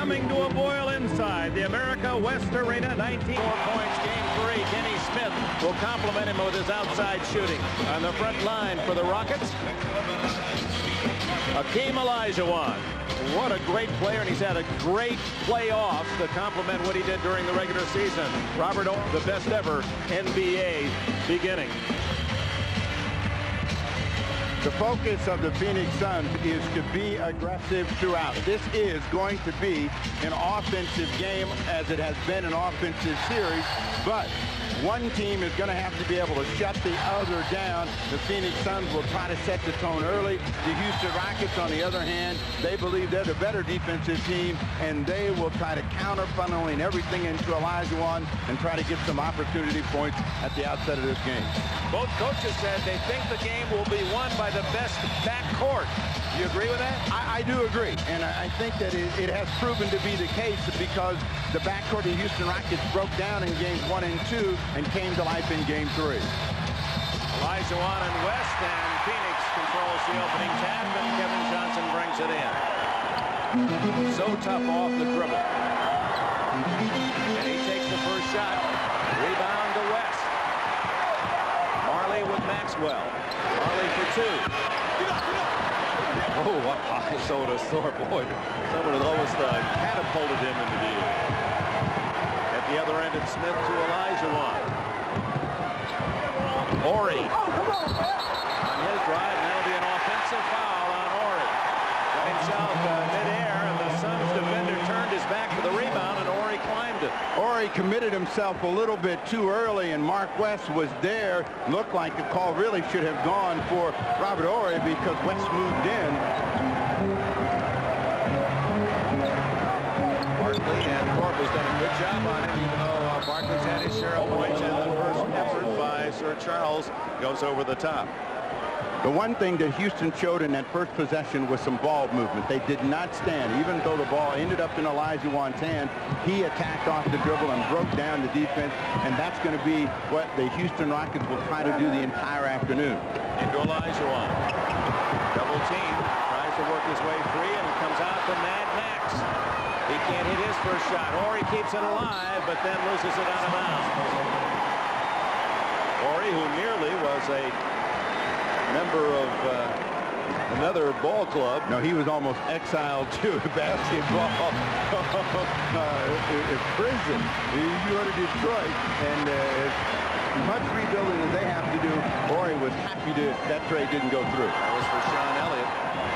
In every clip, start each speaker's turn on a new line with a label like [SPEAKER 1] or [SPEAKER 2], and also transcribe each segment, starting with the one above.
[SPEAKER 1] coming to a boil inside the America West Arena. 19
[SPEAKER 2] points, game 3. Kenny Smith will compliment him with his outside shooting. On the front line for the Rockets, Hakeem Olajuwon. What a great player, and he's had a great playoffs to complement what he did during the regular season. Robert O, the best ever NBA beginning.
[SPEAKER 3] The focus of the Phoenix Suns is to be aggressive throughout. This is going to be an offensive game, as it has been an offensive series, but one team is going to have to be able to shut the other down. The Phoenix Suns will try to set the tone early. The Houston Rockets, on the other hand, they believe they're the better defensive team, and they will try to counter, funneling everything into Olajuwon and try to get some opportunity points at the outset of this game.
[SPEAKER 2] Both coaches said they think the game will be won by the best backcourt. You agree with that?
[SPEAKER 3] I do agree, and I think that it has proven to be the case because the backcourt of the Houston Rockets broke down in games 1 and 2 and came to life in game 3.
[SPEAKER 2] Olajuwon and West, and Phoenix controls the opening tap, and Kevin Johnson brings it in. So tough off the dribble. And he takes the first shot. Rebound to West. Marley with Maxwell. Marley for 2. Oh, what high Otis Thorpe. Boy, someone had almost catapulted him into the air. At the other end, it's Smith to Olajuwon. Horry on his drive, and that'll be an offensive foul on Horry. Got himself midair, and the Suns defender turned his back for the rebound, and Horry climbed it.
[SPEAKER 3] Horry committed himself a little bit too early, and Mark West was there. Looked like the call really should have gone for Robert Horry because West moved in.
[SPEAKER 2] Barkley and Thorpe has done a good job on it, even though Barkley's had his share of points, and the first effort by Sir Charles goes over the top.
[SPEAKER 3] The one thing that Houston showed in that first possession was some ball movement. They did not stand. Even though the ball ended up in Olajuwon's hand, he attacked off the dribble and broke down the defense, and that's going to be what the Houston Rockets will try to do the entire afternoon.
[SPEAKER 2] Into Olajuwon. Double team. Tries to work his way free, and it comes out to Mad Max. He can't hit his first shot. Horry keeps it alive, but then loses it out of bounds. Horry, who merely was a member of another ball club.
[SPEAKER 3] No, he was almost exiled to basketball. Prison. You go to Detroit, and as much rebuilding as they have to do, Horry was happy that trade didn't go through.
[SPEAKER 2] That was for Sean Elliott.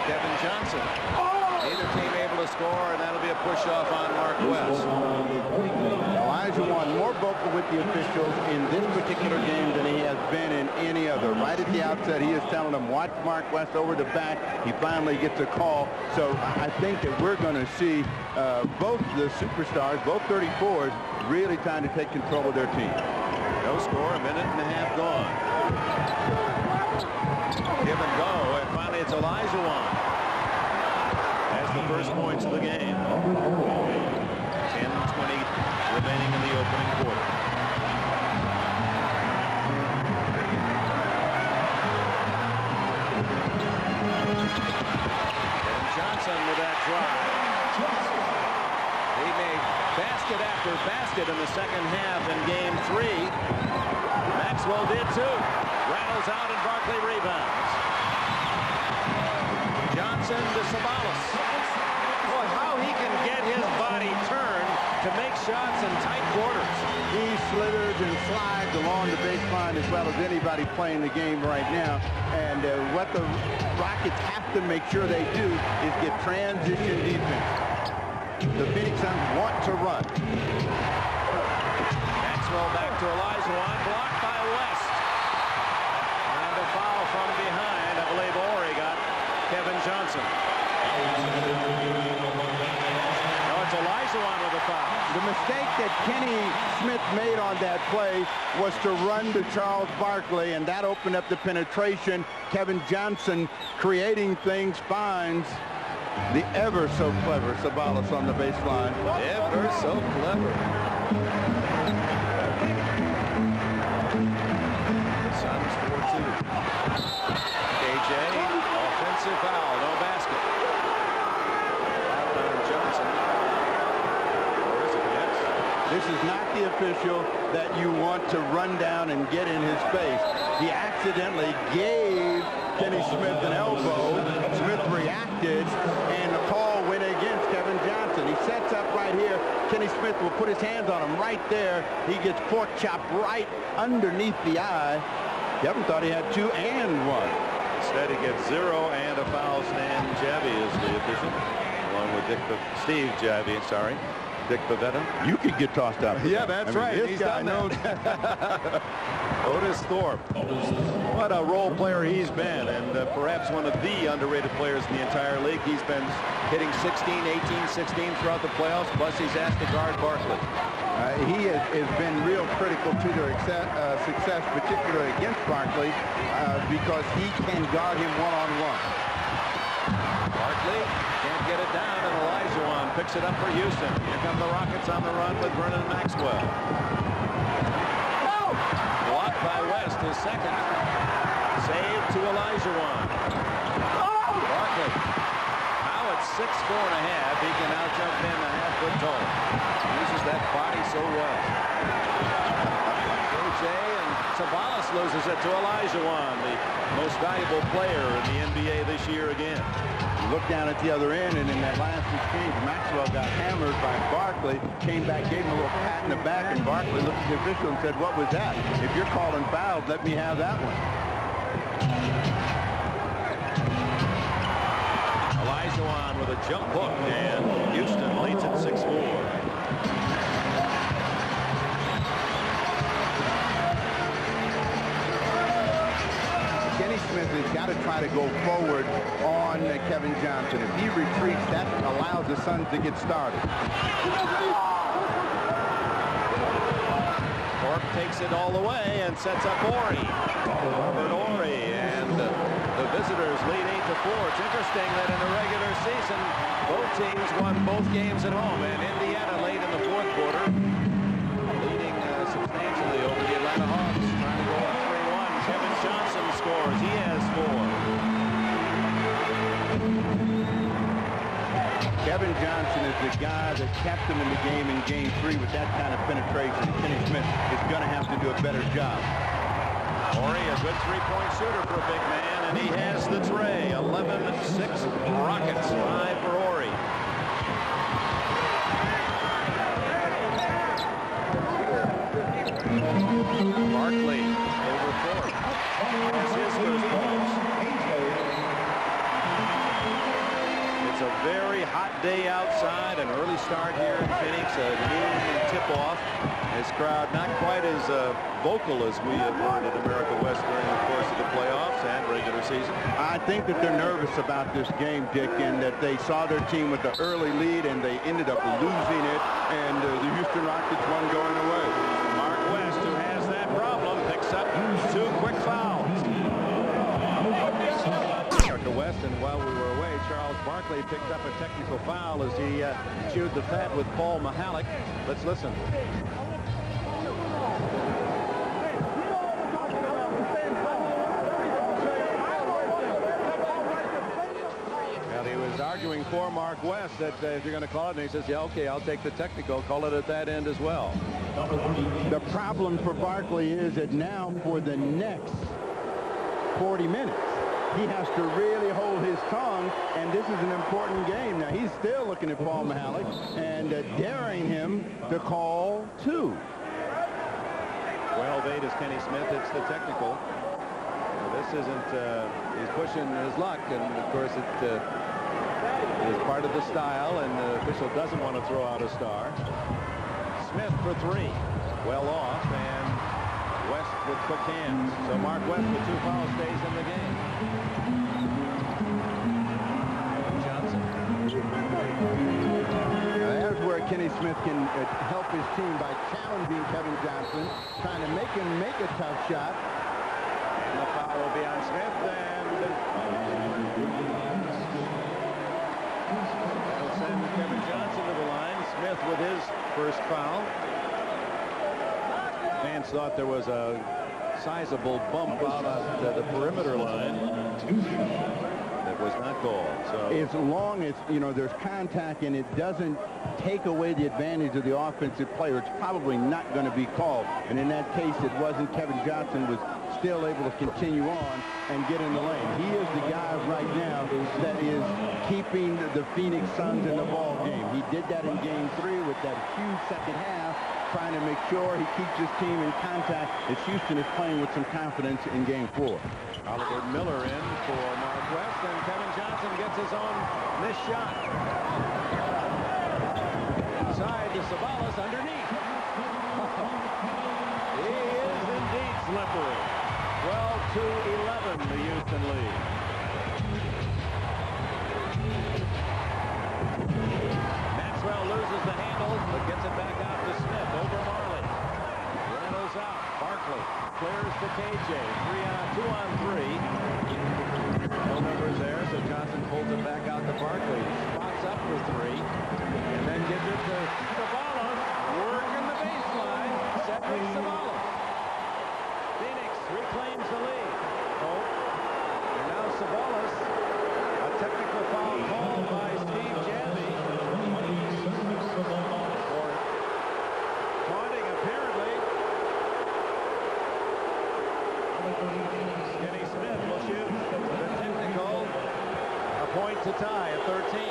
[SPEAKER 2] Kevin Johnson. Neither team able to score, and that'll be a push-off on Mark West.
[SPEAKER 3] Olajuwon more vocal with the officials in this particular game than he has been in any other. Right at the outset, he is telling them, watch Mark West over the back. He finally gets a call. So I think that we're going to see both the superstars, both 34s, really trying to take control of their team.
[SPEAKER 2] No score, a minute and a half gone. Give and go, and finally it's Olajuwon. Has the first points of the game. 10-20 remaining in the opening quarter. And Johnson with that drive. He made basket after basket in the second half in game 3. Maxwell did too. Rattles out and Barkley rebounds. Johnson to Ceballos. Boy, how he can get his body turned to make shots in tight quarters.
[SPEAKER 3] He slithers and slides along the baseline as well as anybody playing the game right now. And what the Rockets have to make sure they do is get transition defense. The Phoenix Suns want to run.
[SPEAKER 2] Maxwell back to Olajuwon, blocked by West. And a foul from behind. I believe Horry got Kevin Johnson. No, it's Olajuwon with a foul.
[SPEAKER 3] The mistake that Kenny Smith made on that play was to run to Charles Barkley, and that opened up the penetration. Kevin Johnson creating things, finds the ever so clever Ceballos on the baseline.
[SPEAKER 2] Ever so clever. Suns 4-2. KJ, offensive foul, no basket. Foul on Johnson.
[SPEAKER 3] This is not the official that you want to run down and get in his face. He accidentally gave Kenny Smith an elbow. Smith reacted, and the call went against Kevin Johnson. He sets up right here. Kenny Smith will put his hands on him right there. He gets pork chopped right underneath the eye. Kevin thought he had 2 and 1.
[SPEAKER 2] Instead, he gets 0 and a foul. Stan Javy is the official, along with Steve Javy, sorry. Dick Pavetta.
[SPEAKER 3] You could get tossed out.
[SPEAKER 2] Yeah, that's right.
[SPEAKER 3] This guy knows.
[SPEAKER 2] Otis Thorpe. What a role player he's been, and perhaps one of the underrated players in the entire league. He's been hitting 16, 18, 16 throughout the playoffs, plus he's asked to guard Barkley.
[SPEAKER 3] He has been real critical to their success, particularly against Barkley, because he can guard him one-on-one.
[SPEAKER 2] Barkley can't get it down, and Olajuwon picks it up for Houston. Here come the Rockets on the run with Vernon and Maxwell. Blocked by West, his second. Save to Olajuwon. Barkley. Now it's 6'4.5". He can now jump in a half-foot tall. Uses that body so well. And Ceballos loses it to Olajuwon, the most valuable player in the NBA this year again.
[SPEAKER 3] You look down at the other end, and in that last exchange, Maxwell got hammered by Barkley, came back, gave him a little pat in the back, and Barkley looked at the official and said, "What was that? If you're calling fouls, let me have that one."
[SPEAKER 2] Olajuwon with a jump hook, and Houston leads at 6-4.
[SPEAKER 3] Smith has got to try to go forward on Kevin Johnson. If he retreats, that allows the Suns to get started.
[SPEAKER 2] Thorpe takes it all the way and sets up Horry. Horry, and the visitors lead 8-4. It's interesting that in the regular season, both teams won both games at home, and Indiana late in the fourth quarter, leading substantially over the Atlanta Hawks, trying to go up 3-1. Kevin Johnson scores. He has 4.
[SPEAKER 3] Kevin Johnson is the guy that kept him in the game in Game 3 with that kind of penetration. Kenny Smith is going to have to do a better job.
[SPEAKER 2] Horry, a good three-point shooter for a big man, and he has the tray. 11-6 Rockets, 5 for Horry. Barkley over Thorpe. That's his first post. It's a very hot day outside, an early start here in Phoenix, a noon tip-off. This crowd not quite as vocal as we have heard at America West during the course of the playoffs and regular season.
[SPEAKER 3] I think that they're nervous about this game, Dick, and that they saw their team with the early lead and they ended up losing it, and the Houston Rockets won going away.
[SPEAKER 2] Mark West, who has that problem, picks up 2 quick fouls. America West, and while we were away, Charles Barkley picked up a technical foul as he chewed the fat with Paul Mahalik. Let's listen. Arguing for Mark West that if you're going to call it, and he says, yeah, okay, I'll take the technical, call it at that end as well.
[SPEAKER 3] The problem for Barkley is that now for the next 40 minutes, he has to really hold his tongue, and this is an important game. Now, he's still looking at Paul Mahalik and daring him to call 2.
[SPEAKER 2] 12-8 is Kenny Smith. It's the technical. This isn't, he's pushing his luck, and of course it is part of the style, and the official doesn't want to throw out a star. Smith for 3. Well off, and West with quick hands. So Mark West with 2 fouls stays in the game. Johnson.
[SPEAKER 3] There's where Kenny Smith can help his team by challenging Kevin Johnson, trying to make him make a tough shot.
[SPEAKER 2] And the foul will be on Smith, and that'll send Kevin Johnson to the line. Smith with his first foul. Fans thought there was a sizable bump out at the perimeter line that was not called. So
[SPEAKER 3] as long as, you know, there's contact and it doesn't take away the advantage of the offensive player, it's probably not going to be called. And in that case, it wasn't. Kevin Johnson was still able to continue on and get in the lane. He is the guy right now that is keeping the Phoenix Suns in the ball game. He did that in Game 3 with that huge second half, trying to make sure he keeps his team in contact as Houston is playing with some confidence in Game 4.
[SPEAKER 2] Oliver Miller in for Northwest, and Kevin Johnson gets his own missed shot. Inside to Ceballos underneath. He is indeed slippery. 12-11, the Houston lead. Maxwell loses the handle, but gets it back out to Smith over Marley. Reynolds out. Barkley clears to KJ. 2-on-3. No numbers there, so Johnson pulls it back out to Barkley. Spots up for 3, and then gives it to Ceballos. Working the baseline. Cedric Ceballos. Phoenix reclaims the lead. And now Ceballos. A technical foul called by Steve Jamby. For taunting, apparently. Kenny Smith will shoot the technical. A point to tie at 13.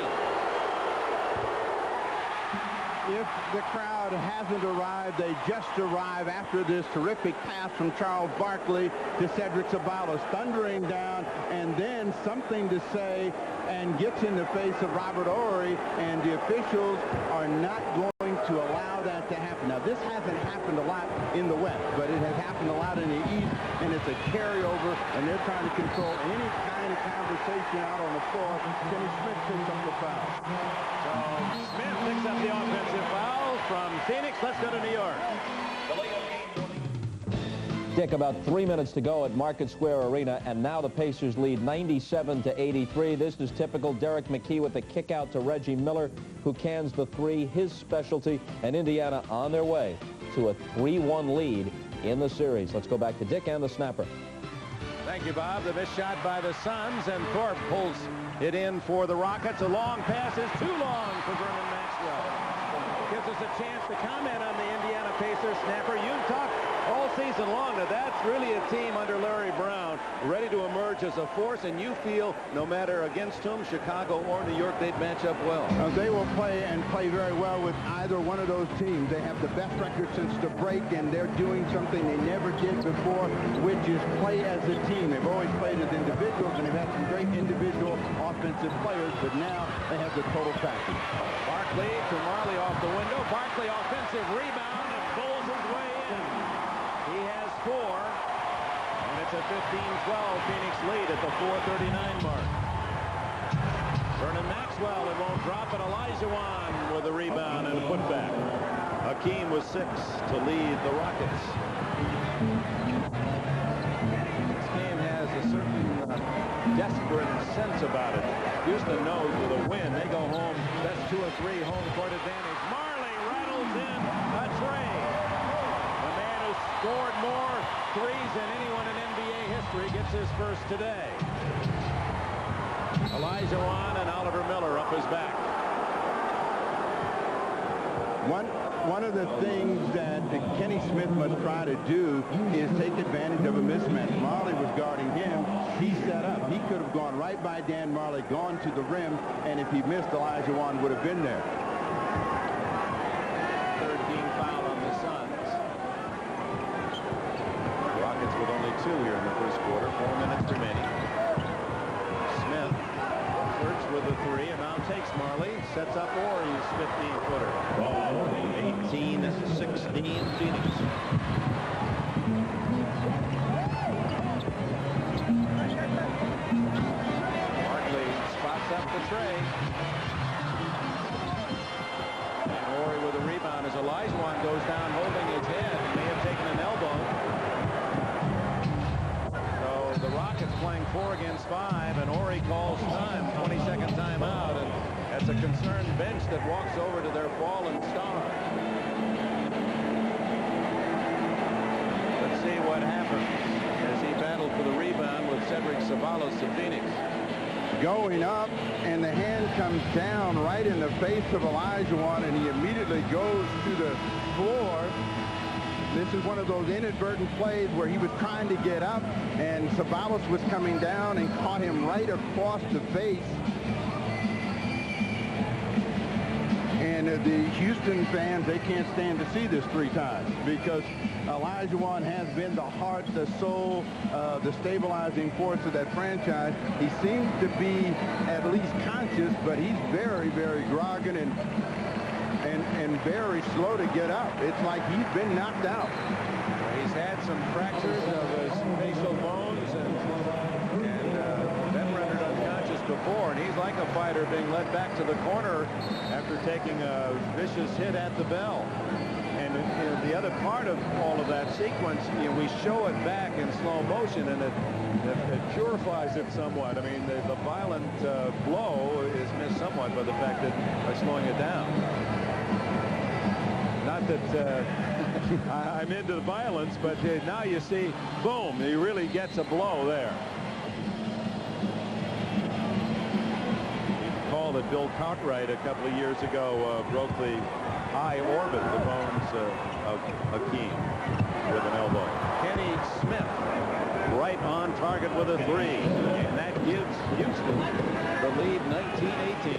[SPEAKER 3] If the crowd hasn't arrived, they just arrive after this terrific pass from Charles Barkley to Cedric Ceballos, thundering down, and then something to say, and gets in the face of Robert Horry, and the officials are not going to allow that to happen. Now, this hasn't happened a lot in the West, but it has happened a lot in the East, and it's a carryover, and they're trying to control any kind of conversation out on the floor. Kenny Smith picks up the foul.
[SPEAKER 2] So Smith picks up the offensive foul from Phoenix. Let's go to New York.
[SPEAKER 4] Dick, about 3 minutes to go at Market Square Arena, and now the Pacers lead 97-83. This is typical. Derek McKee with the kick out to Reggie Miller, who cans the 3, his specialty, and Indiana on their way to a 3-1 lead in the series. Let's go back to Dick and the snapper.
[SPEAKER 2] Thank you, Bob. The missed shot by the Suns, and Thorpe pulls it in for the Rockets. A long pass is too long for Vernon Maxwell. Gives us a chance to comment on the Indiana Pacers. Snapper, you've talked all season long that that's really a team under Larry Brown ready to emerge as a force, and you feel no matter against whom, Chicago or New York, they'd match up well.
[SPEAKER 3] They will play and play very well with either one of those teams. They have the best record since the break, and they're doing something they never did before, which is play as a team. They've always played as individuals, and they've had some great individual offensive players, but now they have the total package.
[SPEAKER 2] Barkley to Marley off the window. Barkley offensive rebound and bowls his way in. He has 4, and it's a 15-12 Phoenix lead at the 4:39 mark. Vernon Maxwell, it won't drop it. Olajuwon with a rebound and a putback. Hakeem with 6 to lead the Rockets. This game has a certain desperate sense about it. Houston knows with a win, they go home. That's 2 or 3 home court advantage. Marley rattles in a trade. The man who scored more threes than anyone in NBA history gets his first today. Olajuwon and Oliver Miller up his back.
[SPEAKER 3] One of the things that Kenny Smith must try to do is take advantage of a mismatch. Marley was guarding him. He set up. He could have gone right by Dan Marley, gone to the rim, and if he missed, Olajuwon would have been there.
[SPEAKER 2] Third team foul on the Suns. Rockets with only 2 here in the first quarter. 4 minutes remaining. Smith flirts with a 3 and now takes Marley. Sets up Horry's 15-footer. 18-16 Phoenix. Barkley spots up the tray. And Horry with a rebound as Olajuwon goes down holding his head. May have taken an elbow. So the Rockets playing 4 against 5, and Horry calls time, 22nd timeout, and that's a concerned bench that walks over to their fallen star. Let's see what happens as he battled for the rebound with Cedric Ceballos of Phoenix.
[SPEAKER 3] going up, and the hand comes down right in the face of Olajuwon, and he immediately goes to the floor. This is one of those inadvertent plays where he was trying to get up, and Ceballos was coming down and caught him right across the face. And the Houston fans, they can't stand to see this 3 times, because Olajuwon has been the heart, the soul, the stabilizing force of that franchise. He seems to be at least conscious, but he's very, very groggy and very slow to get up. It's like he's been knocked out.
[SPEAKER 2] He's had some fractures of his facial bones and been rendered unconscious before, and he's like a fighter being led back to the corner after taking a vicious hit at the bell. And the other part of all of that sequence, we show it back in slow motion, and it purifies it somewhat. I mean, the violent blow is missed somewhat by the fact that by slowing it down. Not that I'm into the violence, but now you see, boom, he really gets a blow there. You recall that Bill Cartwright a couple of years ago broke the eye orbit, the bones of Hakeem, with an elbow. Kenny Smith right on target with a 3, and that gives Houston the lead 19-18.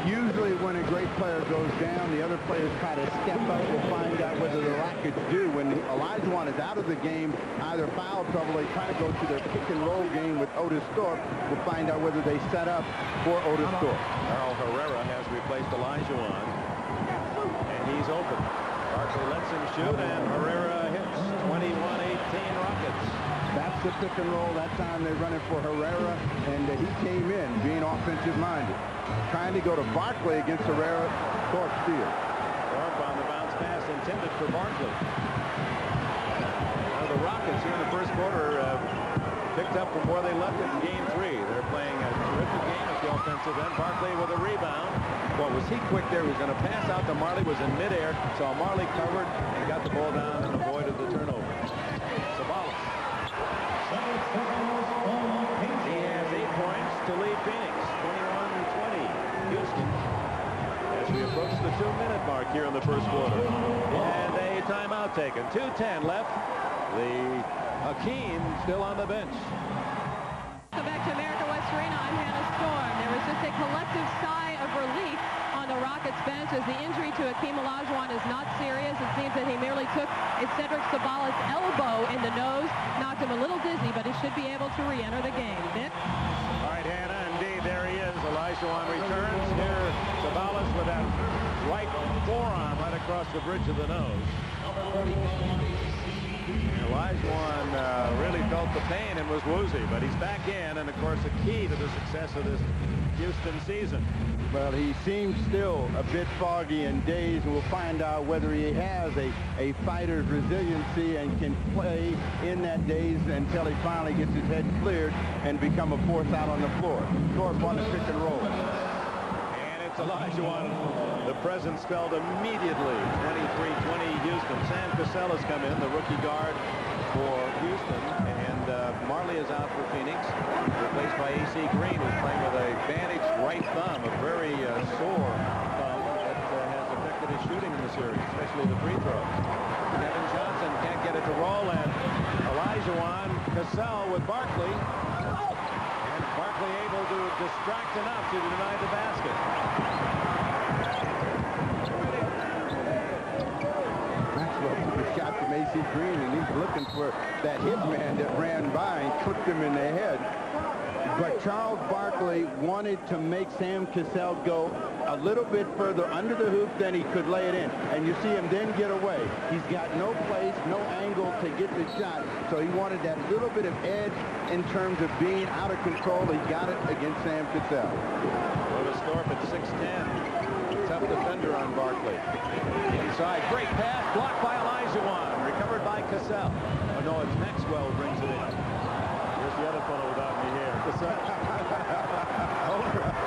[SPEAKER 3] Usually when a great player goes down, the other players try to step up. We'll find out whether the Rockets do. When Olajuwon is out of the game, either foul trouble, they try to go to their pick and roll game with Otis Thorpe. We'll find out whether they set up for Otis Thorpe.
[SPEAKER 2] Carl Herrera has replaced Olajuwon, and he's open. Barkley lets him shoot, and Herrera hits. 21-18 Rockets.
[SPEAKER 3] That's the pick and roll. That time they run it for Herrera, and he came in being offensive minded. Trying to go to Barkley against Herrera. Thorpe steals.
[SPEAKER 2] Thorpe on the bounce pass intended for Barkley. Now the Rockets here in the first quarter picked up from where they left it in game 3. They're playing a terrific game at the offensive end. Barkley with a rebound. Well, was he quick there? He was going to pass out to Majerle. Was in midair. Saw Majerle covered and got the ball down and avoided the turnover. Ceballos. He has 8 points to lead Phoenix. 21-20 Houston as we approach the 2-minute mark here in the first quarter. And a timeout taken. 2:10 left. The Hakeem still on the bench.
[SPEAKER 5] Welcome back to America West Arena. I'm Hannah Storm. There was just a collective sigh of relief on the Rockets bench as the injury to Hakeem Olajuwon is not serious. It seems that he merely took a Cedric Ceballos elbow in the nose, knocked him a little dizzy, but he should be able to re-enter the game. Nick?
[SPEAKER 2] All right, Hannah, indeed, there he is. Olajuwon returns. Here, Ceballos with that right forearm right across the bridge of the nose. Olajuwon really felt the pain and was woozy, but he's back in, and of course the key to the success of this Houston season.
[SPEAKER 3] Well, he seems still a bit foggy and dazed, and we'll find out whether he has a fighter's resiliency and can play in that daze until he finally gets his head cleared and become a force out on the floor. Thorpe on the pick and roll.
[SPEAKER 2] And it's Olajuwon. The presence felt immediately. 23-20 Houston. Sam Cassell has come in, the rookie guard for Houston, and Majerle is out for Phoenix, replaced by A.C. Green, who's playing with a bandaged right thumb, a very sore thumb that has affected his shooting in the series, especially the free throws. Kevin Johnson can't get it to roll, and Olajuwon, Cassell with Barkley, and Barkley able to distract enough to deny the basket.
[SPEAKER 3] Maxwell took a shot from A.C. Green, and he's looking for that hitman that ran by and clipped him in the head. But Charles Barkley wanted to make Sam Cassell go a little bit further under the hoop than he could lay it in. And you see him then get away. He's got no place, no angle to get the shot. So he wanted that little bit of edge in terms of being out of control. He got it against Sam Cassell.
[SPEAKER 2] Otis Thorpe at 6'10". Tough defender on Barkley. Inside, great pass, blocked by Olajuwon, recovered by Cassell. Oh no, it's Maxwell who brings it in. Here's the other fellow without me here.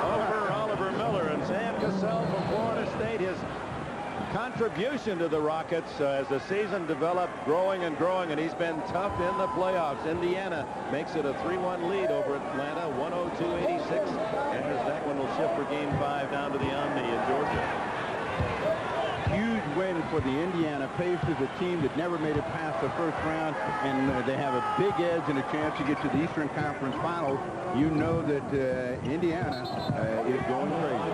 [SPEAKER 2] over Oliver Miller, and Sam Cassell from Florida State, his contribution to the Rockets as the season developed, growing and growing, and he's been tough in the playoffs. Indiana makes it a 3-1 lead over Atlanta, 102-86, as that one will shift for Game 5 down to the Omni in Georgia.
[SPEAKER 3] Huge win for the Indiana Pacers, a team that never made it past the first round, and they have a big edge and a chance to get to the Eastern Conference Finals. You know that Indiana is going crazy.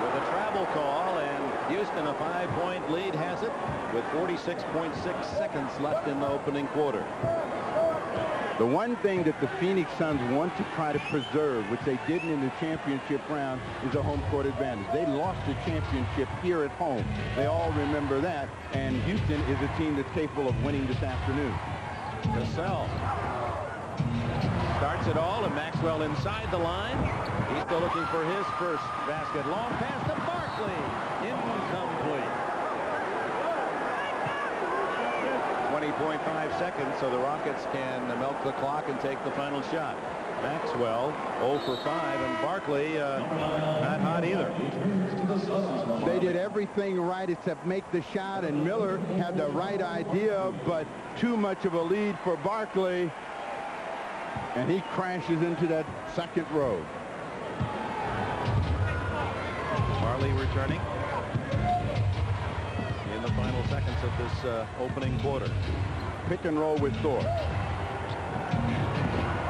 [SPEAKER 2] With a travel call, and Houston a 5-point lead has it with 46.6 seconds left in the opening quarter.
[SPEAKER 3] The one thing that the Phoenix Suns want to try to preserve, which they didn't in the championship round, is a home court advantage. They lost the championship here at home. They all remember that, and Houston is a team that's capable of winning this afternoon.
[SPEAKER 2] Cassell starts it all, and Maxwell inside the line. He's still looking for his first basket. Long pass to Barkley. Incomplete. 20.5 seconds, so the Rockets can milk the clock and take the final shot. Maxwell 0 for 5, and Barkley not hot either.
[SPEAKER 3] They did everything right except make the shot, and Miller had the right idea, but too much of a lead for Barkley, and he crashes into that second row.
[SPEAKER 2] Marley returning in the final seconds of this opening quarter.
[SPEAKER 3] Pick and roll with Thorpe.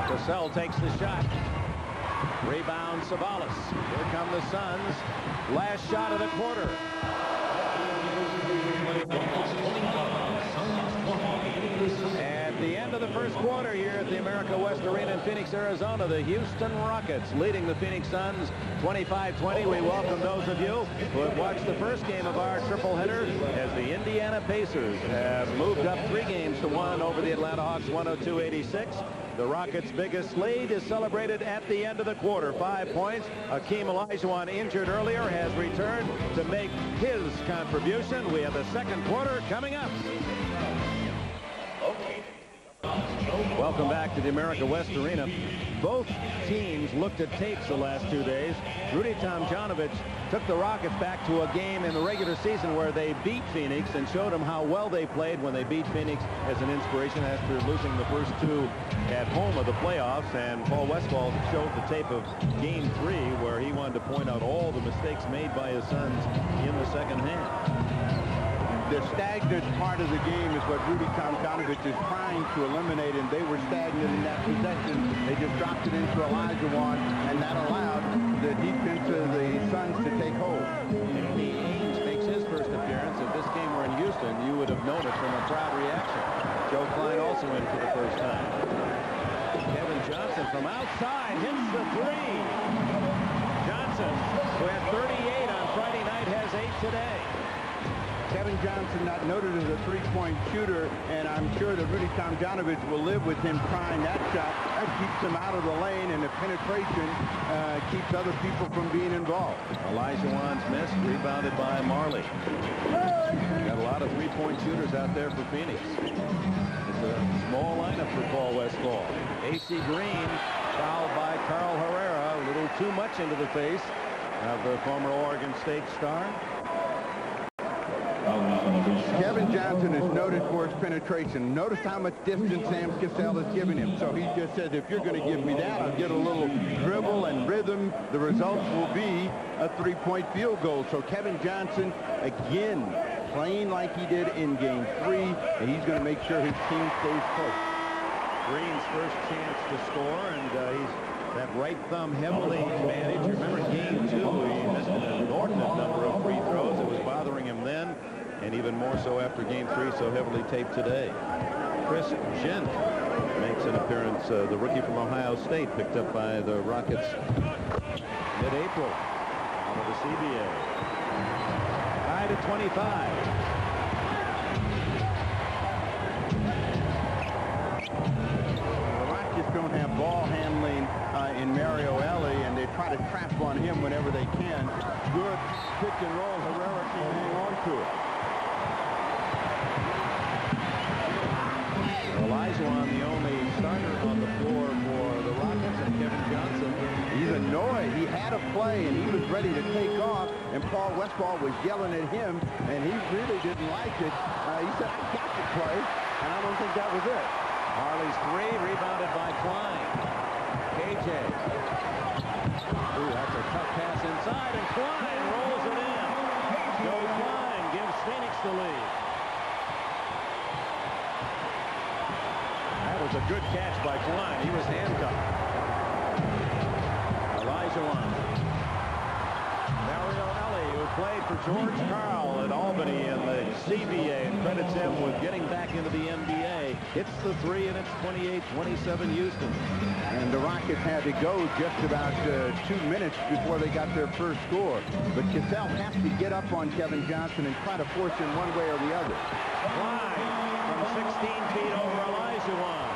[SPEAKER 2] Cassell takes the shot. Rebound Ceballos. Here come the Suns. Last shot of the quarter. At the end of the first quarter here at the America West Arena in Phoenix, Arizona, the Houston Rockets leading the Phoenix Suns 25-20. We welcome those of you who have watched the first game of our triple header as the Indiana Pacers have moved up 3 games to 1 over the Atlanta Hawks, 102-86. The Rockets' biggest lead is celebrated at the end of the quarter. 5 points. Hakeem Olajuwon, injured earlier, has returned to make his contribution. We have the second quarter coming up. Welcome back to the America West Arena. Both teams looked at tapes the last 2 days. Rudy Tomjanovich took the Rockets back to a game in the regular season where they beat Phoenix and showed them how well they played when they beat Phoenix as an inspiration after losing the first 2 at home of the playoffs. And Paul Westphal showed the tape of Game 3 where he wanted to point out all the mistakes made by his Suns in the second half.
[SPEAKER 3] The stagnant part of the game is what Rudy Tomjanovich is trying to eliminate, and they were stagnant in that possession. They just dropped it into Olajuwon, and that allowed the defense of the Suns to take hold.
[SPEAKER 2] Danny Ainge makes his first appearance. If this game were in Houston, you would have known it from a crowd reaction. Joe Klein also in for the first time. Kevin Johnson from outside hits the 3. Johnson, who had 38 on Friday night, has 8 today.
[SPEAKER 3] Kevin Johnson not noted as a three-point shooter, and I'm sure that Rudy Tomjanovich will live with him trying that shot. That keeps him out of the lane, and the penetration keeps other people from being involved.
[SPEAKER 2] Olajuwon's missed, rebounded by Marley. Got a lot of three-point shooters out there for Phoenix. It's a small lineup for Paul Westphal. AC Green fouled by Carl Herrera, a little too much into the face of the former Oregon State star.
[SPEAKER 3] Kevin Johnson is noted for his penetration. Notice how much distance Sam Cassell has given him. So he just says, if you're going to give me that, I'll get a little dribble and rhythm. The results will be a three-point field goal. So Kevin Johnson, again, playing like he did in Game 3, and he's going to make sure his team stays close.
[SPEAKER 2] Green's first chance to score, and he's that right thumb heavily managed. Remember Game 2, he missed an inordinate number of free throws. It was bothering him then, and even more so after Game 3, so heavily taped today. Chris Gent makes an appearance, the rookie from Ohio State, picked up by the Rockets mid-April out of the CBA. Tied at 25.
[SPEAKER 3] Don't have ball handling in Mario Ellie, and they try to trap on him whenever they can. Good pick and roll. Herrera can hang on to it.
[SPEAKER 2] Olajuwon, the only starter on the floor for the Rockets, and Kevin Johnson.
[SPEAKER 3] He's annoyed. He had a play, and he was ready to take off, and Paul Westphal was yelling at him, and he really didn't like it. He said, I got the play, and I don't think that was it.
[SPEAKER 2] Harley's three, rebounded by Klein. KJ. Ooh, that's a tough pass inside, and Klein rolls it in. Joe Klein gives Phoenix the lead. That was a good catch by Klein. He was handcuffed. Olajuwon. Mario Ellie, who played for George Karl at Albany in the CBA, and credits him with getting back into the NBA. Hits the three, and it's 28-27 Houston.
[SPEAKER 3] And the Rockets had to go just about 2 minutes before they got their first score. But Cassell has to get up on Kevin Johnson and try to force him one way or the other.
[SPEAKER 2] Klein from 16 feet over Olajuwon.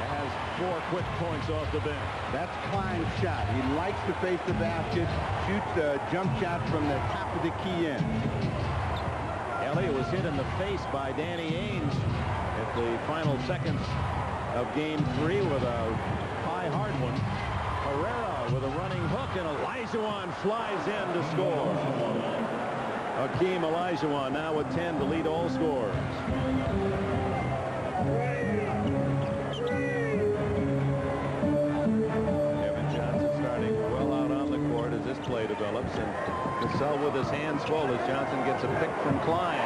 [SPEAKER 2] Has 4 quick points off the bench.
[SPEAKER 3] That's Klein's shot. He likes to face the basket, shoots a jump shot from the top of the key end.
[SPEAKER 2] Elliott was hit in the face by Danny Ainge at the final seconds of Game 3 with a high, hard one. Herrera with a running hook, and Olajuwon flies in to score. Hakeem Olajuwon now with 10 to lead all scorers. Kevin Johnson starting well out on the court as this play develops, and Cassell with his hands full as Johnson gets a pick from Klein.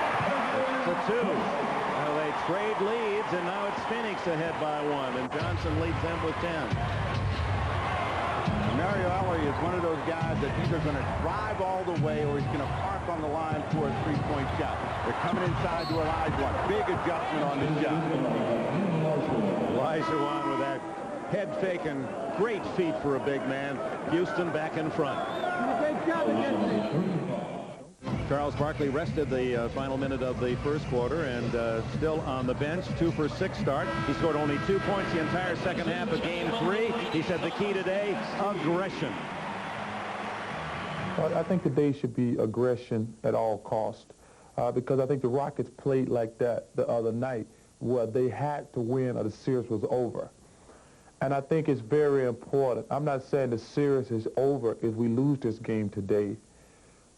[SPEAKER 2] It's a 2. Now they trade leads, and now it's Phoenix ahead by 1, and Johnson leads them with 10.
[SPEAKER 3] Mario Ellie is one of those guys that's either going to drive all the way or he's going to park on the line for a three-point shot. They're coming inside to Olajuwon. Big adjustment on the shot.
[SPEAKER 2] Olajuwon with that head fake and great feet for a big man. Houston back in front. Charles Barkley rested the final minute of the first quarter and still on the bench. 2 for 6 start. He scored only 2 points the entire second half of Game 3. He said the key today, aggression.
[SPEAKER 6] Well, I think today should be aggression at all costs because I think the Rockets played like that the other night where they had to win or the series was over. And I think it's very important. I'm not saying the series is over if we lose this game today,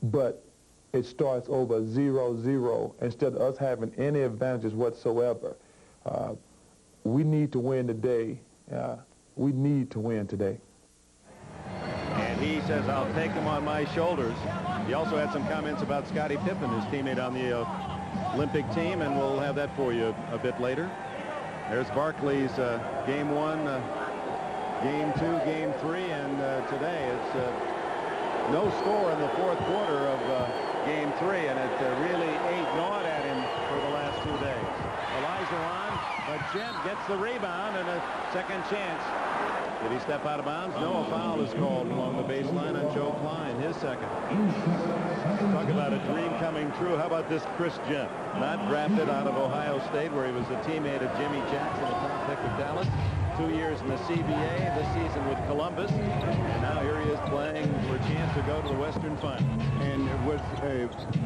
[SPEAKER 6] but it starts over 0-0 instead of us having any advantages whatsoever. We need to win today. We need to win today.
[SPEAKER 2] And he says, I'll take him on my shoulders. He also had some comments about Scottie Pippen, his teammate on the Olympic team, and we'll have that for you a bit later. There's Barkley's Game 1, Game 2, Game 3, and today it's no score in the fourth quarter of Game 3, and it really ate gnawed at him for the last 2 days. Olajuwon, but Jen gets the rebound and a second chance. Did he step out of bounds? No, a foul is called along the baseline on Joe Klein, his second. Talk about a dream coming true. How about this Chris Jen? Not drafted out of Ohio State, where he was a teammate of Jimmy Jackson, a top pick of Dallas. 2 years in the CBA, this season with Columbus, and now here he is playing for a chance to go to the Western Final.
[SPEAKER 3] And it was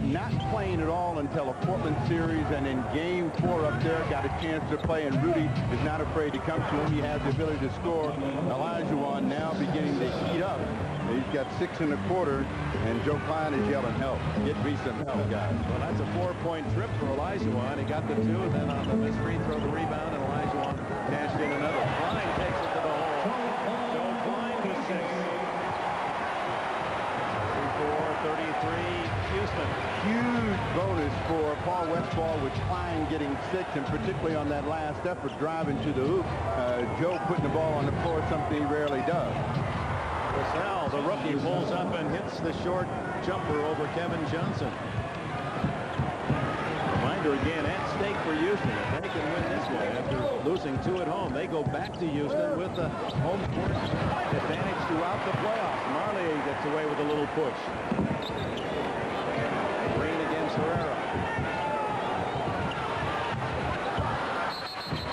[SPEAKER 3] not playing at all until a Portland series, and in Game 4 up there, got a chance to play, and Rudy is not afraid to come to him. He has the ability to score. Olajuwon now beginning to heat up. He's got 6 1/4, and Joe Klein is yelling, help. Get me some help, guys.
[SPEAKER 2] Well, that's a 4-point trip for Olajuwon. He got the 2, and then on the missed free throw, the rebound, and Olajuwon cashed in another. Klein takes it to the hole. Joe Klein with 6. 34-33, Houston.
[SPEAKER 3] Huge bonus for Paul Westphal with Klein getting 6, and particularly on that last effort driving to the hoop. Joe putting the ball on the floor, something he rarely does.
[SPEAKER 2] Cassell, the rookie, pulls up and hits the short jumper over Kevin Johnson. Reminder again, at stake for Houston. If they can win this one after losing 2 at home, they go back to Houston with the home court advantage throughout the playoffs. Majerle gets away with a little push. Green against Herrera.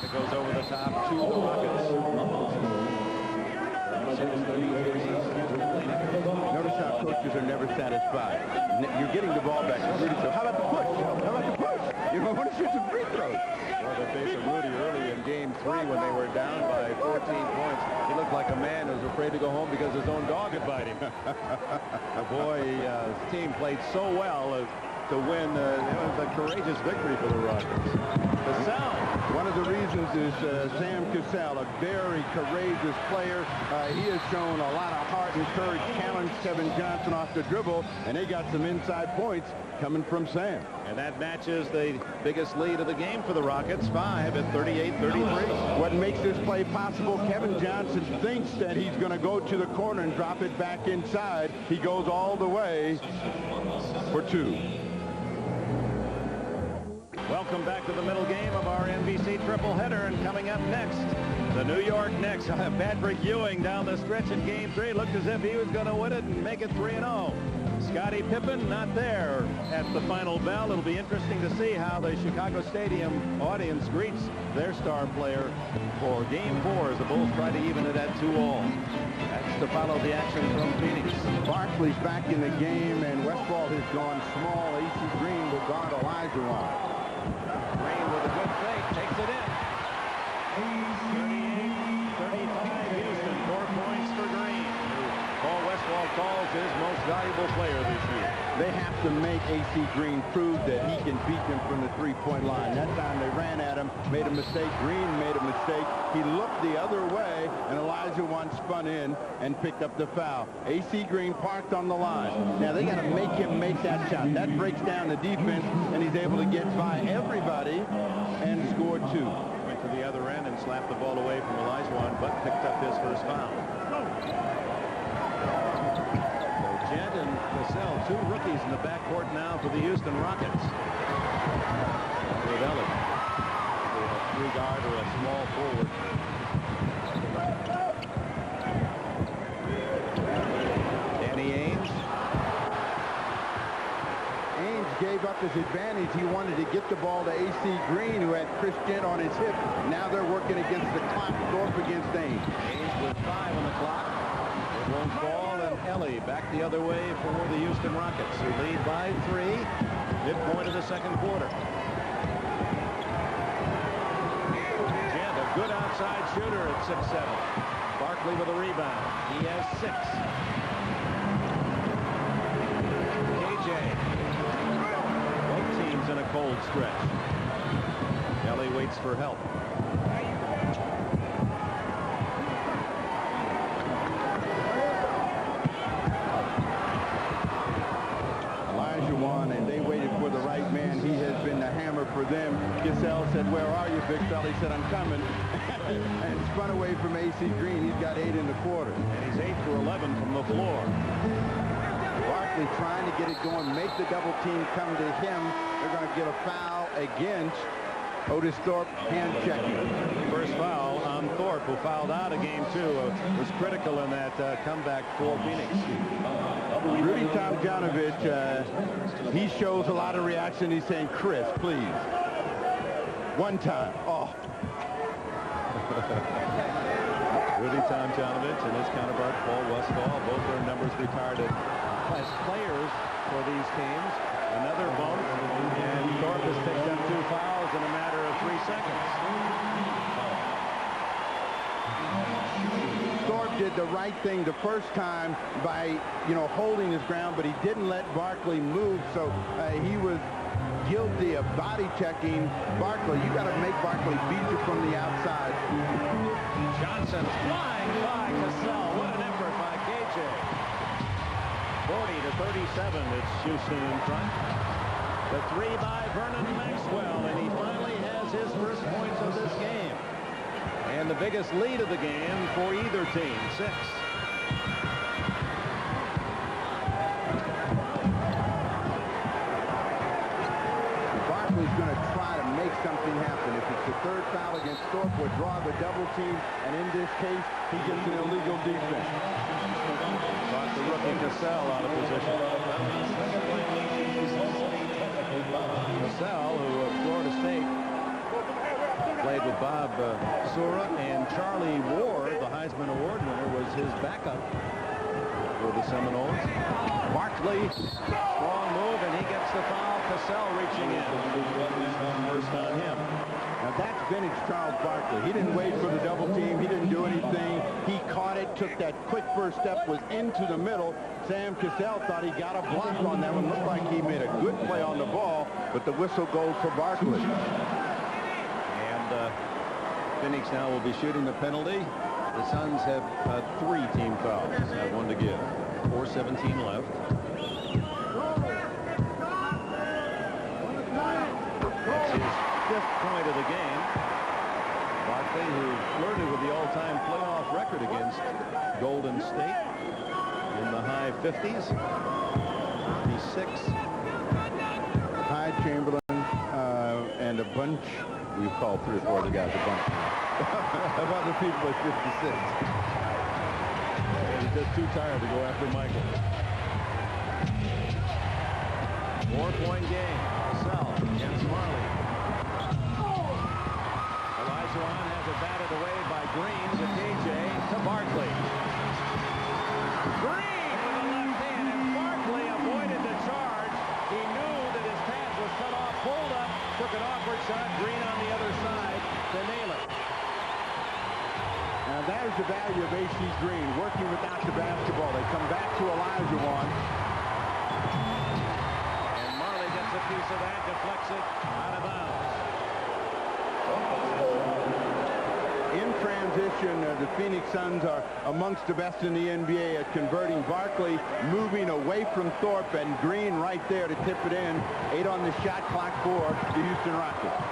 [SPEAKER 2] It goes over the top to the Rockets.
[SPEAKER 3] Notice how coaches are never satisfied. You're getting the ball back. Rudy said, how about the push? How about the push? You don't want to shoot some free throws.
[SPEAKER 2] Well, they faced Rudy early in game 3 when they were down by 14 points. He looked like a man who was afraid to go home because his own dog had bite him. Boy, his team played so well to win. It was a courageous victory for the Rockets. Cassell.
[SPEAKER 3] One of the reasons is Sam Cassell, a very courageous player. He has shown a lot of heart and courage, challenged Kevin Johnson off the dribble, and they got some inside points coming from Sam.
[SPEAKER 2] And that matches the biggest lead of the game for the Rockets, 5 at 38-33.
[SPEAKER 3] What makes this play possible, Kevin Johnson thinks that he's going to go to the corner and drop it back inside. He goes all the way for 2.
[SPEAKER 2] Welcome back to the middle game of our NBC tripleheader, and coming up next, the New York Knicks. Patrick Ewing down the stretch in game 3 looked as if he was going to win it and make it 3-0. Scottie Pippen not there at the final bell. It'll be interesting to see how the Chicago Stadium audience greets their star player for game 4 as the Bulls try to even it at 2-all. That's to follow the action from Phoenix.
[SPEAKER 3] Barkley's back in the game, and Westfall has gone small. A.C. Green will guard Olajuwon.
[SPEAKER 2] Green with a good fake, takes it in. 38-35 Houston, 4 points for Green, who Paul Westfall calls his most valuable player this year.
[SPEAKER 3] They have to make A.C. Green prove that he can beat them from the three-point line. That time they ran at him, made a mistake. Green made a mistake. He looked the other way, and Olajuwon spun in and picked up the foul. A.C. Green parked on the line. Now they got to make him make that shot. That breaks down the defense, and he's able to get by everybody and score 2.
[SPEAKER 2] Went to the other end and slapped the ball away from Olajuwon, but picked up his first foul. Jett and Cassell, 2 rookies in the backcourt now for the Houston Rockets. With Ellis, a 3-guard or a small forward. Danny Ainge.
[SPEAKER 3] Ainge gave up his advantage. He wanted to get the ball to A.C. Green, who had Chris Jett on his hip. Now they're working against the clock. Thorpe against Ainge.
[SPEAKER 2] Ainge with 5 on the clock. It won't fall. Ellie back the other way for the Houston Rockets, who lead by 3, midpoint of the second quarter. Jett, a good outside shooter at 6'7". Barkley with a rebound. He has 6. KJ. Both teams in a cold stretch. Ellie waits for help.
[SPEAKER 3] And they waited for the right man. He has been the hammer for them. Cassell said, "Where are you, big fella?" He said, "I'm coming." And spun away from A.C. Green. He's got 8 in the quarter.
[SPEAKER 2] And he's 8 for 11 from the floor.
[SPEAKER 3] Barkley trying to get it going, make the double team come to him. They're going to get a foul against Otis Thorpe, hand checking.
[SPEAKER 2] First foul on Thorpe, who fouled out of game 2. Was critical in that comeback for Phoenix.
[SPEAKER 3] Rudy Tomjanovich, he shows a lot of reaction. He's saying, "Chris, please." One time. Oh.
[SPEAKER 2] Rudy Tomjanovich and his counterpart Paul Westfall, both their numbers retired as players for these teams. Another bump, and Thorpe has picked up 2 fouls in a matter of 3 seconds.
[SPEAKER 3] Thorpe did the right thing the first time by, holding his ground, but he didn't let Barkley move, so he was guilty of body checking Barkley. You got to make Barkley beat you from the outside.
[SPEAKER 2] Johnson flying by Cassell. What an effort by KJ. 40-37. It's Houston in front. The 3 by Vernon Maxwell, and he finally has his first points of this game. And the biggest lead of the game for either team, 6.
[SPEAKER 3] Barkley's going to try to make something happen. If it's the 3rd foul against Thorpe, would draw the double team, and in this case, he gets an illegal defense.
[SPEAKER 2] Brought the rookie Cassell out of position. Cassell, who of Florida State played with Bob Sura, and Charlie Ward, the Heisman Award winner, was his backup for the Seminoles. Barkley, strong move, and he gets the foul. Cassell reaching in. First on him.
[SPEAKER 3] Now that's vintage Charles Barkley. He didn't wait for the double team. He didn't do anything. He caught it, took that quick first step, was into the middle. Sam Cassell thought he got a block on that one. Looked like he made a good play on the ball, but the whistle goes for Barkley.
[SPEAKER 2] And Phoenix now will be shooting the penalty. The Suns have 3 team fouls. Have 1 to give. 4:17 left. That's his 5th point of the game. Barkley, who flirted with the all-time playoff record against Golden State in the high 50s. 56.
[SPEAKER 3] Hyde, Chamberlain, and a bunch. We've called 3 or 4 of the guys a bunch of other people at 56.
[SPEAKER 2] He's just too tired to go after Michael. 4-point game. Cassell against Marley. Olajuwon has it batted away by Green to KJ to Barkley. Green with a left hand, and Barkley avoided the charge. He knew that his pass was cut off, pulled up, took an awkward shot. Green on the other side to nail it.
[SPEAKER 3] Now there's the value of A.C. Green, working without the basketball. They come back to Olajuwon.
[SPEAKER 2] And Marley gets a piece of that, deflects it out of bounds.
[SPEAKER 3] In transition, the Phoenix Suns are amongst the best in the NBA at converting. Barkley moving away from Thorpe, and Green right there to tip it in. 8 on the shot clock for the Houston Rockets.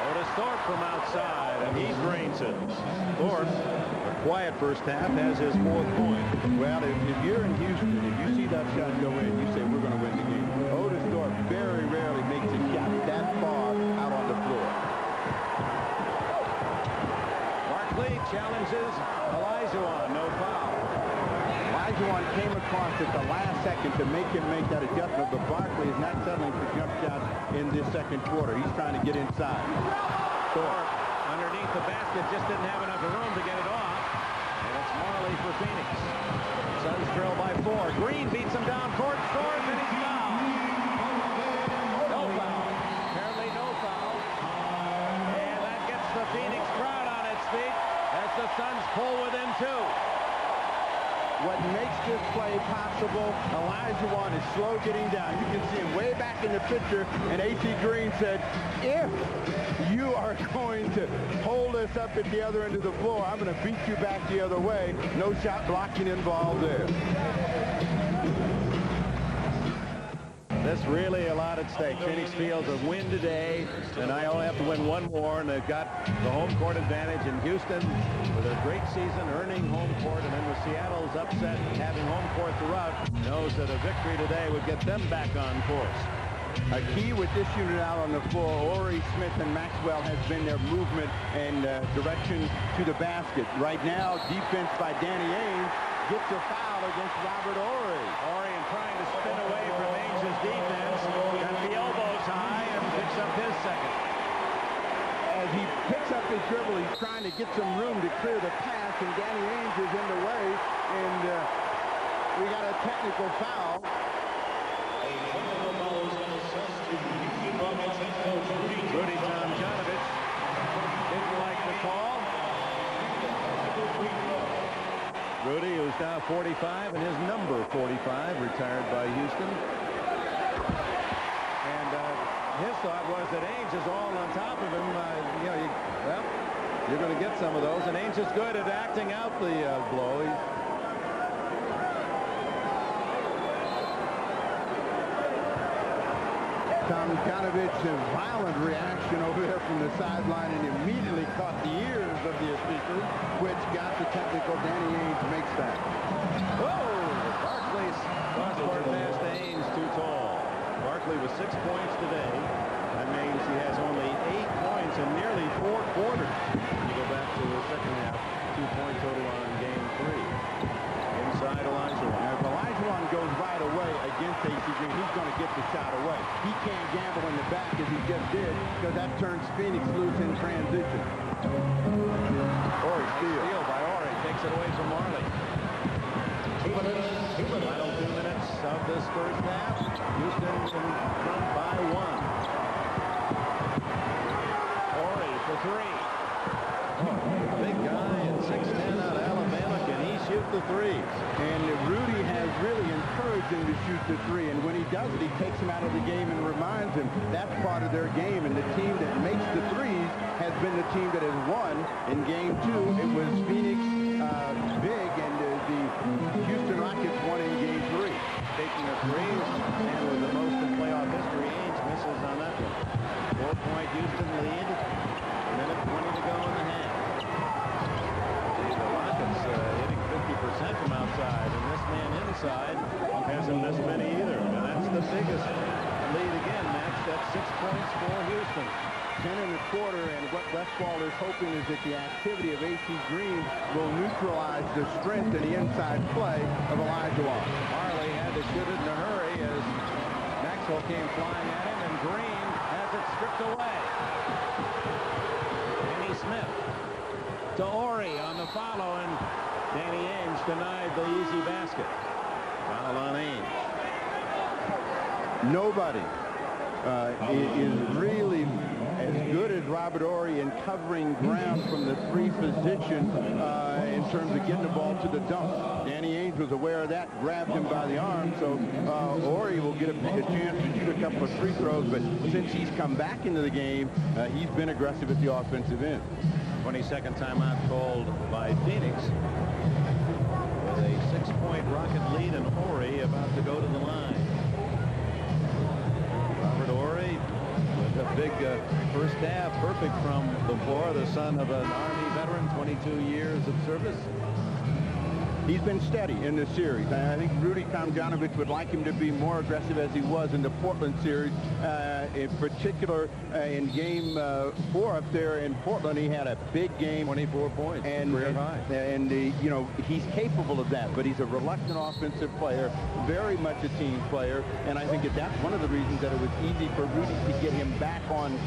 [SPEAKER 2] Otis Thorpe from outside, and he drains it. Thorpe, a quiet first half, has his 4th point.
[SPEAKER 3] Well, if you're in Houston, if you see that shot go in, you say we're going to win the game. Otis Thorpe very rarely makes a shot that far out on the floor.
[SPEAKER 2] Barkley challenges Olajuwon, no foul.
[SPEAKER 3] Olajuwon came across at the last second to make him make that adjustment, but Barkley is not settling for jump shots in this second quarter. He's trying to get inside.
[SPEAKER 2] Thorpe underneath the basket just didn't have enough room to get it off. And it's Marley for Phoenix. Suns trail by 4. Green beats him down court, scores, and he's fouled. No foul. Apparently no foul. And that gets the Phoenix crowd on its feet as the Suns pull within 2.
[SPEAKER 3] What makes this play possible, Olajuwon is slow getting down. You can see him way back in the picture, and A.T. Green said, if you are going to hold us up at the other end of the floor, I'm going to beat you back the other way. No shot blocking involved there.
[SPEAKER 2] There's really a lot at stake. Phoenix feels a win today, and I only have to win 1 more, and they've got the home court advantage in Houston with a great season, earning home court, and then with Seattle's upset, having home court throughout, knows that a victory today would get them back on course.
[SPEAKER 3] A key with this unit out on the floor, Horry, Smith, and Maxwell has been their movement and direction to the basket. Right now, defense by Danny Ainge gets a foul against Robert Horry.
[SPEAKER 2] Horry trying to spin away from Ainge's defense, got the elbows high and picks up his second.
[SPEAKER 3] As he picks up his dribble, he's trying to get some room to clear the pass, and Danny Ainge is in the way, and we got a technical foul.
[SPEAKER 2] Rudy Tomjanovich didn't like the call. Rudy, who's now 45, and his number 45, retired by Houston. And his thought was that Ainge is all on top of him. You're going to get some of those, and Ainge is good at acting out the blow.
[SPEAKER 3] Tomjanovich, a violent reaction over there from the sideline, and immediately caught the ears of the official, which got the technical. Danny Ainge makes that.
[SPEAKER 2] Whoa! Barkley's cross-court pass to Ainge, too tall. Barkley with 6 points today. That means he has only 8 points in nearly 4 quarters. You go back to the second half, 2-point total on game 3. Inside Olajuwon.
[SPEAKER 3] If Olajuwon goes right away against A.C. Green, he's going to get the shot away. He can't gamble in the back as he just did, because that turns Phoenix loose in transition.
[SPEAKER 2] Horry steal by Horry, takes it away from Marley. Final 2 minutes of this first half. Houston in front by 1. Horry for 3. A big guy at 6'10" out of Alabama. Can he shoot the 3?
[SPEAKER 3] And Rudy has really encouraged him to shoot the 3. And when he does it, he takes him out of the game and reminds him that's part of their game. And the team that makes the 3s has been the team that has won. In game 2, it was Phoenix big, and the Houston Rockets won in game 3.
[SPEAKER 2] Taking a 3, and with the most in playoff history, Ainge misses on that one. 4-point Houston lead. Minute 20 to go in the half. The Rockets hitting 50% from outside, and this man inside hasn't missed many either. And that's the biggest lead again, Max. That's 6 points for Houston.
[SPEAKER 3] 10 1/4, and what Westfall is hoping is that the activity of A.C. Green will neutralize the strength and the inside play of Olajuwon.
[SPEAKER 2] Barkley had to shoot it in a hurry as Maxwell came flying at him, and Green has it stripped away. Danny Smith to Horry on the follow, and Danny Ainge denied the easy basket. Foul on Ainge.
[SPEAKER 3] Nobody is really as good as Robert Horry in covering ground from the 3 position in terms of getting the ball to the dunk. Danny Ainge was aware of that, grabbed him by the arm, so Horry will get a chance to shoot a couple of free throws, but since he's come back into the game, he's been aggressive at the offensive end.
[SPEAKER 2] 22nd timeout called by Phoenix with a 6-point Rocket lead, and Horry about to go to the line. Robert Horry with a big first half, perfect from the floor, the son of an Army veteran, 22 years of service.
[SPEAKER 3] He's been steady in this series. I think Rudy Tomjanovich would like him to be more aggressive as he was in the Portland series. In particular, in game 4 up there in Portland, he had a big game.
[SPEAKER 2] 24 points,
[SPEAKER 3] and
[SPEAKER 2] career high.
[SPEAKER 3] And you know, he's capable of that, but he's a reluctant offensive player, very much a team player, and I think that's one of the reasons that it was easy for Rudy to get him back on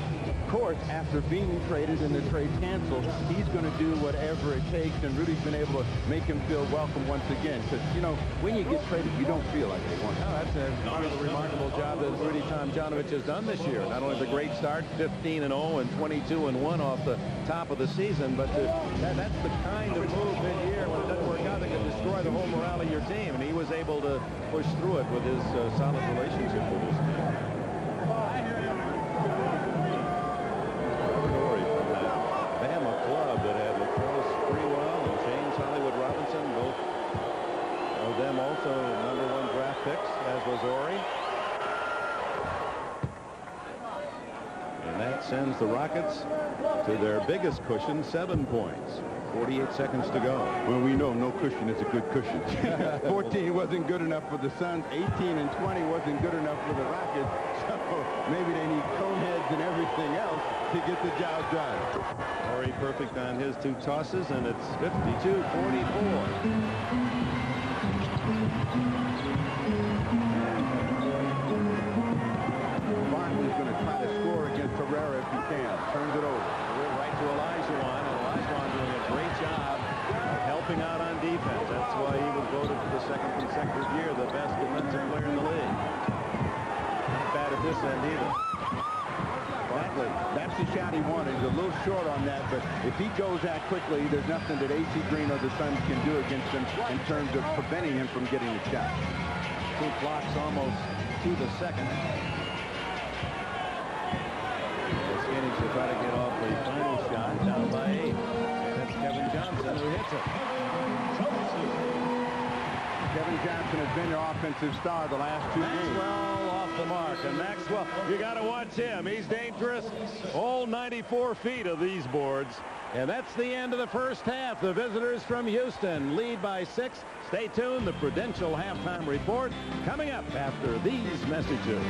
[SPEAKER 3] course after being traded and the trade canceled. He's going to do whatever it takes, and Rudy's been able to make him feel welcome once again, because, you know, when you get traded, you don't feel like they want to.
[SPEAKER 2] No, that's part of the remarkable job that Rudy Tomjanovich has done this year. Not only the great start, 15-0 and 22-1 off the top of the season, but that's the kind of move mid-year when it doesn't work out that can destroy the whole morale of your team, and he was able to push through it with his solid relationship with his team. Club that had lacrosse Freewell and James Hollywood Robinson, both of them also #1 draft picks, as was Horry. And that sends the Rockets to their biggest cushion, 7 points. 48 seconds to go.
[SPEAKER 3] Well, we know no cushion is a good cushion. 14 wasn't good enough for the Suns. 18 and 20 wasn't good enough for the Rockets. So maybe they need coneheads and everything else to get the job done.
[SPEAKER 2] Horry perfect on his 2 tosses, and it's 52-44.
[SPEAKER 3] Barkley's going to try to score against Herrera if he can. Turns it over.
[SPEAKER 2] Right to Olajuwon, and Olajuwon doing a great job of helping out on defense. That's why he was voted for the 2nd consecutive year the best defensive player in the league. Not bad at this end either. Barkley,
[SPEAKER 3] that's the shot he wanted. He's a little short on that, but if he goes that quickly, there's nothing that A.C. Green or the Suns can do against him in terms of preventing him from getting the shot.
[SPEAKER 2] 2 blocks almost to the second. Phoenix will try to get off the final shot, down by 8. And that's Kevin Johnson who hits it.
[SPEAKER 3] Kevin Johnson has been their offensive star the last 2 games.
[SPEAKER 2] Maxwell off the mark, and Maxwell, you got to watch him. He's dangerous. All 94 feet of these boards. And that's the end of the first half. The visitors from Houston lead by 6. Stay tuned. The Prudential halftime report coming up after these messages.